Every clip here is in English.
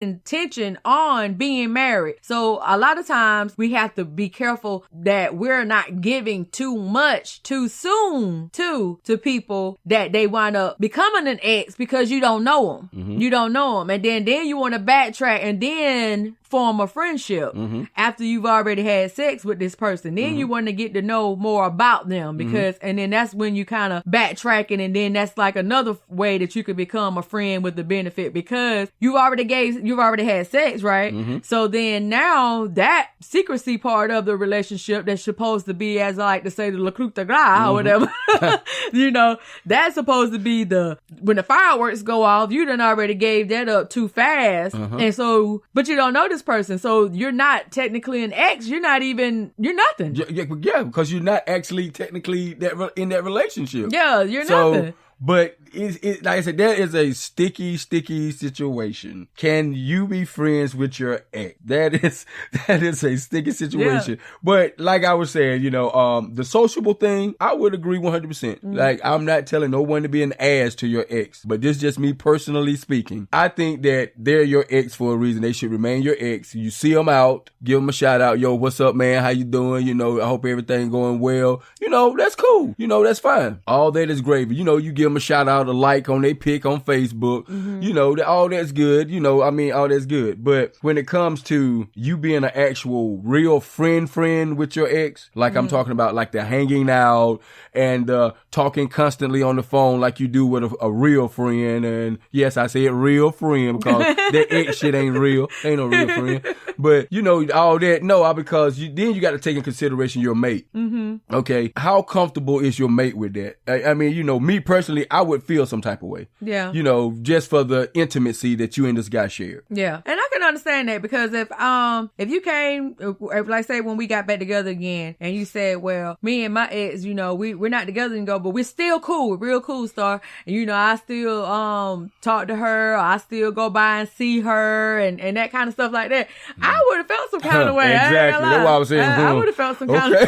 intention on being married. So a lot of times we have to be careful that we're not giving too much too soon to people that they wind up becoming an ex because you don't know them. Mm-hmm. You don't know them. And then you want to backtrack and then form a friendship after you've already had sex with this person. Then you want to get to know more about them because, and then that's when you kind of backtracking, and then that's like another way that you could become a friend with the benefit because you've already had sex, right? So then now that secrecy part of the relationship that's supposed to be, as I like to say, the le coup de grace or whatever, you know, that's supposed to be when the fireworks go off, you done already gave that up too fast. And so, but you don't know this person. So you're not technically an ex. You're nothing. Yeah, because you're not actually technically in that relationship. Yeah, you're nothing. But it's like I said, there is a sticky situation. Can you be friends with your ex? That is a sticky situation. Yeah. But like I was saying, you know, the sociable thing, I would agree 100%. Like, I'm not telling no one to be an ass to your ex, but this is just me personally speaking. I think that they're your ex for a reason. They should remain your ex. You see them out, give them a shout out. Yo, what's up, man? How you doing? You know, I hope everything going well. You know, that's cool. You know, that's fine. All that is gravy. You know, you give them a shout out, a like on their pic on Facebook. You know, all that's good. You know, I mean, all that's good. But when it comes to you being an actual real friend with your ex, like I'm talking about, like the hanging out and talking constantly on the phone like you do with a real friend. And yes, I said real friend because that ex shit ain't real. Ain't no real friend. But you know, all that, no, because then you got to take in consideration your mate. Okay. How comfortable is your mate with that? I mean, you know, me personally, I would feel some type of way. Yeah. You know, just for the intimacy that you and this guy share. Yeah. And I can understand that because if you came, like say when we got back together again and you said, well, me and my ex, you know, we're not together anymore, but we're still cool. We're real cool, Star. And you know, I still talk to her, or I still go by and see her and that kind of stuff like that. I would have felt some kind of way. Exactly. That's what I was saying. I would have felt some kind of way.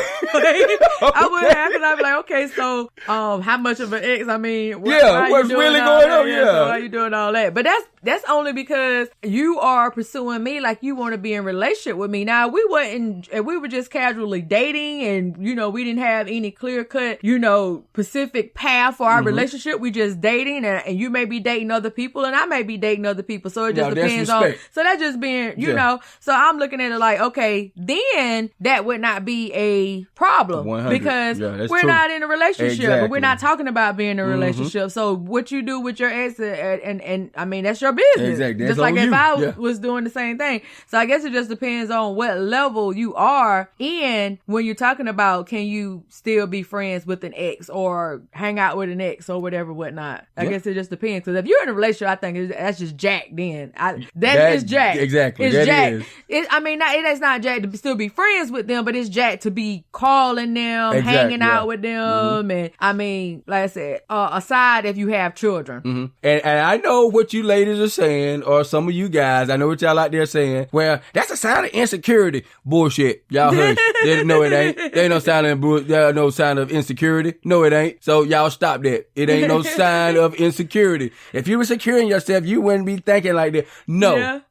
I would have, because I'd be like, okay, so how much of an ex? I mean, what's really going on? Yeah. So why you doing all that? But that's only because you are pursuing me like you want to be in relationship with me. Now, we were just casually dating, and you know, we didn't have any clear cut, you know, specific path for our relationship. We just dating, and you may be dating other people, and I may be dating other people. So it just depends on. So that's just being, you know. So I'm looking at it like, okay, then that would not be a problem 100. because we're not in a relationship, but we're not talking about being in a relationship. So what you do with your ex, and I mean, that's your business. Exactly. Just like if I was doing the same thing. So I guess it just depends on what level you are in when you're talking about, can you still be friends with an ex or hang out with an ex or whatever, whatnot. I guess it just depends. Because if you're in a relationship, I think that's just Jack then. That is Jack. Exactly. It's that Jack. Is. It's not Jack to still be friends with them, but it's Jack to be calling them, hanging out with them. And I mean, like I said, aside if you have children. And I know what you ladies are saying, or some of you guys, I know what y'all out there saying. Well, that's a sign of insecurity. Bullshit. Y'all hush. No, it ain't. There ain't no sign of insecurity. No, it ain't. So y'all stop that. It ain't no sign of insecurity. If you were securing yourself, you wouldn't be thinking like that. No.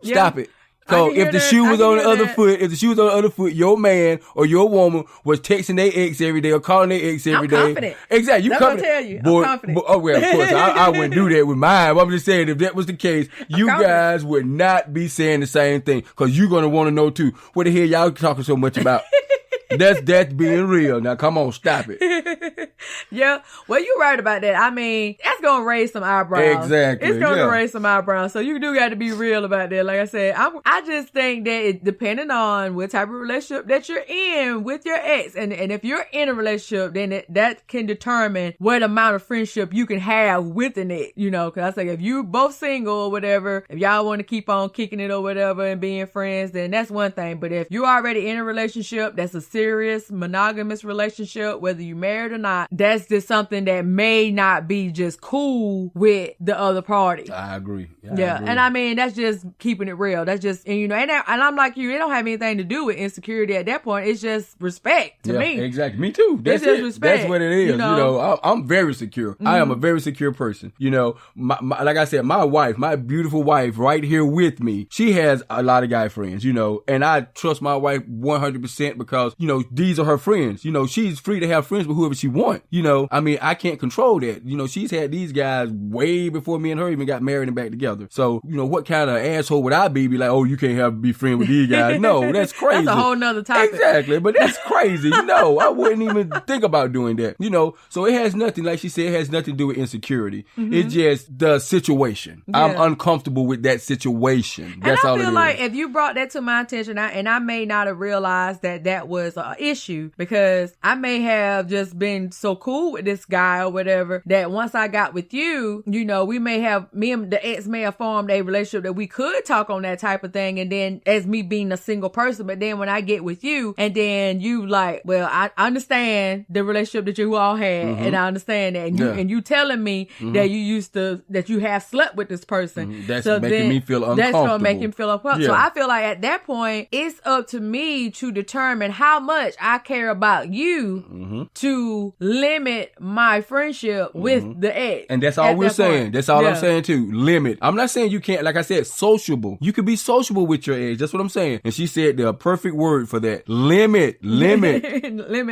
Stop it. So if the shoe was on the other foot, your man or your woman was texting their ex every day or calling their ex every day. Confident. Exactly. You confident. Tell you. I'm confident. Oh, well, of course, I wouldn't do that with mine. But I'm just saying, if that was the case, you guys would not be saying the same thing, because you're going to want to know too. What the hell y'all talking so much about? That's being real. Now, come on, stop it. Yeah. Well, you're right about that. I mean, that's going to raise some eyebrows. Exactly. It's going to raise some eyebrows. So you do got to be real about that. Like I said, I just think that it depending on what type of relationship that you're in with your ex. And if you're in a relationship, then that can determine what amount of friendship you can have with an ex, you know, cause I say if you both single or whatever, if y'all want to keep on kicking it or whatever and being friends, then that's one thing. But if you're already in a relationship, that's a serious monogamous relationship, whether you married or not, that's just something that may not be just cool with the other party. I agree. Yeah. And I mean, that's just keeping it real. That's just, and, you know, and I'm like you, it don't have anything to do with insecurity at that point. It's just respect to me. Exactly. Me too. That's it's just respect. That's what it is. You know, I'm very secure. I am a very secure person. You know, like I said, my wife, my beautiful wife right here with me, she has a lot of guy friends, you know, and I trust my wife 100% because, you know, these are her friends. You know, she's free to have friends with whoever she wants. You know, I mean, I can't control that. You know, she's had these guys way before me and her even got married and back together. So, you know, what kind of asshole would I be like, oh, you can't be friends with these guys? No, that's crazy. That's a whole nother topic. Exactly. But that's crazy. No, I wouldn't even think about doing that. You know, so it has nothing, like she said, it has nothing to do with insecurity. It's just the situation. Yeah. I'm uncomfortable with that situation. That's all it is. And I feel like if you brought that to my attention, I may not have realized that was an issue, because I may have just been so cool with this guy or whatever that once I got with you, you know, me and the ex may have formed a relationship that we could talk on that type of thing. And then as me being a single person, but then when I get with you and then you like, well, I understand the relationship that you all had, and I understand that. And you telling me that you have slept with this person. That's so making me feel uncomfortable. That's going to make him feel uncomfortable. So I feel like at that point, it's up to me to determine how much I care about you to limit my friendship with the ex. And that's all we're saying. That's all I'm saying too. Limit. I'm not saying you can't, like I said, sociable. You could be sociable with your ex. That's what I'm saying. And she said the perfect word for that. Limit. Limit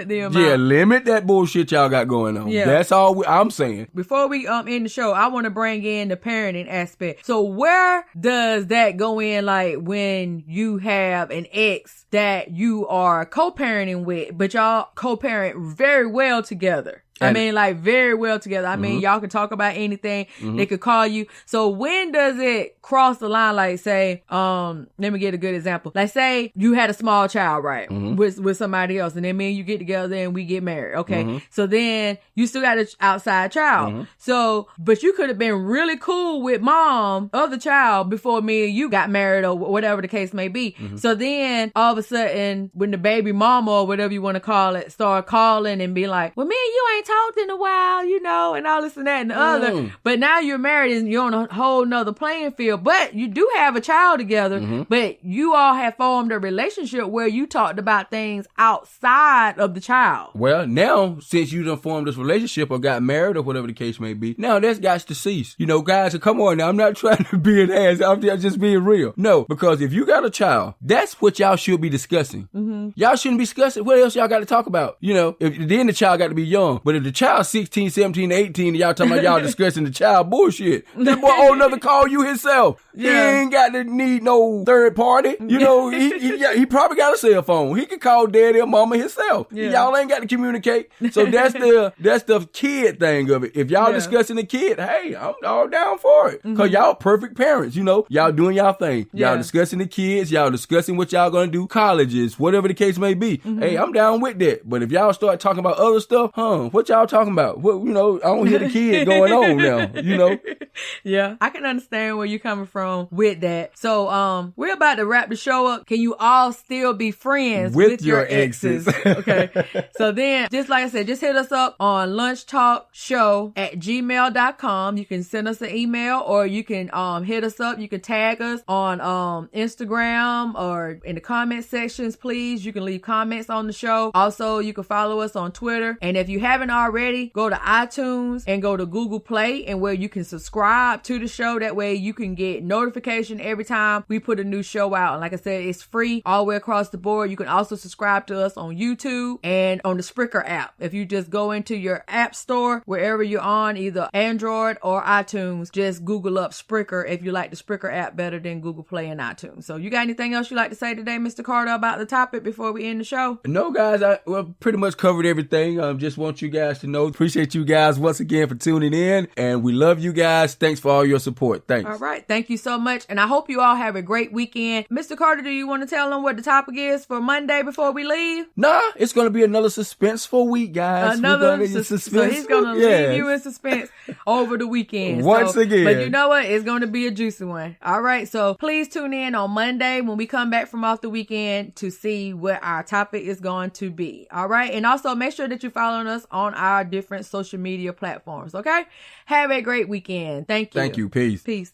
the amount. Yeah, limit that bullshit y'all got going on. Yeah. That's all I'm saying. Before we end the show, I want to bring in the parenting aspect. So where does that go in, like when you have an ex that you are co-parenting with, but y'all co-parent very well together? I mean, like very well together. I mean, y'all can talk about anything. They could call you. So when does it cross the line? Like say, let me get a good example. Like say you had a small child, right? With somebody else, and then me and you get together and we get married. Okay. So then you still got an outside child. So, but you could have been really cool with mom of the child before me and you got married or whatever the case may be. So then all of a sudden when the baby mama or whatever you want to call it start calling and be like, well, me and you ain't talked in a while, you know, and all this and that and the other. But now you're married and you're on a whole nother playing field. But you do have a child together, but you all have formed a relationship where you talked about things outside of the child. Well, now, since you done formed this relationship or got married or whatever the case may be, now that's got to cease. You know, guys, come on now. I'm not trying to be an ass. I'm just being real. No, because if you got a child, that's what y'all should be discussing. Y'all shouldn't be discussing. What else y'all got to talk about? You know, then the child got to be young. But if the child 16, 17, 18, and y'all talking about y'all discussing the child bullshit, that boy old enough to call you himself. He ain't got to need no third party. You know, he probably got a cell phone. He can call daddy or mama himself. Y'all ain't got to communicate. So that's the kid thing of it. If y'all discussing the kid, hey, I'm all down for it. Cause y'all perfect parents, you know. Y'all doing y'all thing. Y'all discussing the kids. Y'all discussing what y'all gonna do, colleges, whatever the case may be. Hey, I'm down with that. But if y'all start talking about other stuff, what y'all talking about? What, you know, I don't hear the kid going on now, you know. Yeah, I can understand where you're coming from with that. So, we're about to wrap the show up. Can you all still be friends with your exes? Okay. So then, just like I said, just hit us up on lunchtalkshow@gmail.com. You can send us an email or you can hit us up. You can tag us on Instagram or in the comment sections, please. You can leave comments on the show. Also, you can follow us on Twitter. And if you haven't already, go to iTunes and go to Google Play, and where you can subscribe to the show. That way you can get notification every time we put a new show out. And like I said, it's free all the way across the board. You can also subscribe to us on YouTube and on the Spreaker app. If you just go into your app store, wherever you're on, either Android or iTunes, just Google up Spreaker if you like the Spreaker app better than Google Play and iTunes. So you got anything else you'd like to say today, Mr. Carter, about the topic before we end the show? No, guys, I pretty much covered everything. Just want you guys to know, appreciate you guys once again for tuning in, and we love you guys. Thanks for all your support. Thanks. All right. Thank you so much. And I hope you all have a great weekend. Mr. Carter, do you want to tell them what the topic is for Monday before we leave? Nah, it's going to be another suspenseful week, guys. So he's going to leave you in suspense over the weekend. Once again. But you know what? It's going to be a juicy one. All right. So please tune in on Monday when we come back from off the weekend to see what our topic is going to be. All right. And also make sure that you're following us on on our different social media platforms. Okay? Have a great weekend. Thank you. Thank you. Peace. Peace.